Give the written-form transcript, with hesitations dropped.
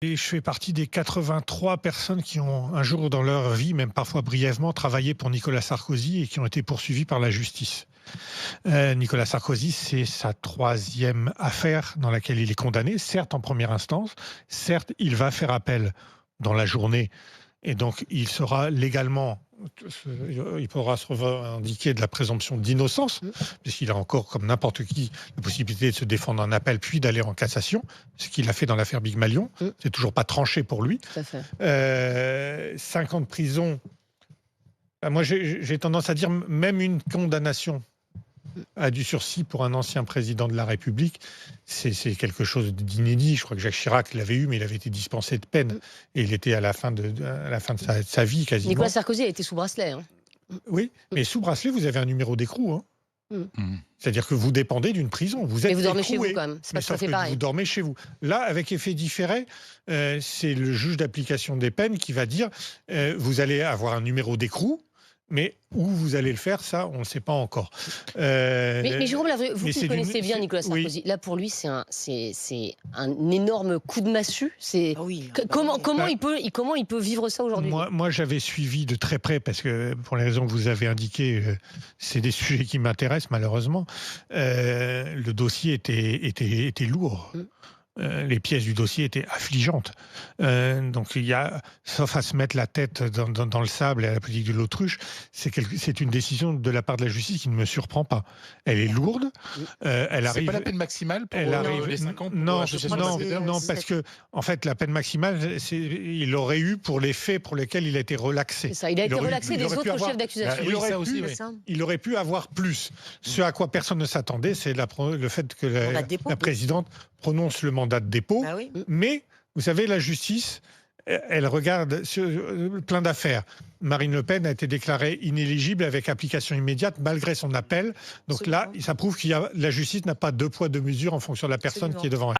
Et je fais partie des 83 personnes qui ont un jour dans leur vie, même parfois brièvement, travaillé pour Nicolas Sarkozy et qui ont été poursuivies par la justice. Nicolas Sarkozy, c'est sa troisième affaire dans laquelle il est condamné, certes en première instance, certes il va faire appel dans la journée et donc il sera légalement, il pourra se revendiquer de la présomption d'innocence, puisqu'il a encore, comme n'importe qui, la possibilité de se défendre en appel puis d'aller en cassation, ce qu'il a fait dans l'affaire Big Malion. C'est toujours pas tranché pour lui. Tout à fait. 5 ans de prison. Moi, j'ai tendance à dire même une condamnation à du sursis pour un ancien président de la République, c'est quelque chose d'inédit. Je crois que Jacques Chirac l'avait eu, mais il avait été dispensé de peine. Et il était à la fin de sa vie, quasiment. Nicolas Sarkozy a été sous bracelet. Hein. Oui, mais sous bracelet, vous avez un numéro d'écrou. C'est-à-dire que vous dépendez d'une prison. Vous êtes mais vous dormez écroué, chez vous quand même. C'est pas tout à fait que pareil. vous dormez chez vous. Là, avec effet différé, c'est le juge d'application des peines qui va dire vous allez avoir un numéro d'écrou. Mais où vous allez le faire, ça, on ne le sait pas encore. Mais Jérôme Lavrieux, vous qui connaissez bien Nicolas Sarkozy, là pour lui, c'est un énorme coup de massue. Comment il peut vivre ça aujourd'hui? Moi, j'avais suivi de très près, parce que pour les raisons que vous avez indiquées, c'est des sujets qui m'intéressent malheureusement. Le dossier était lourd. Les pièces du dossier étaient affligeantes. Donc il y a, sauf à se mettre la tête dans le sable et à la politique de l'autruche, c'est une décision de la part de la justice qui ne me surprend pas. Elle est lourde. Elle arrive. C'est pas la peine maximale pour les 5 ans. Non, parce que en fait la peine maximale, il aurait eu pour les faits pour lesquels il a été relaxé. C'est ça. Il a été relaxé des autres chefs d'accusation. Il aurait pu avoir plus. Ce à quoi personne ne s'attendait, c'est le fait que la présidente prononce le mandat de dépôt, mais vous savez, la justice, elle regarde plein d'affaires. Marine Le Pen a été déclarée inéligible avec application immédiate malgré son appel. Donc là, ça prouve que la justice n'a pas deux poids, deux mesures en fonction de la personne qui est devant elle.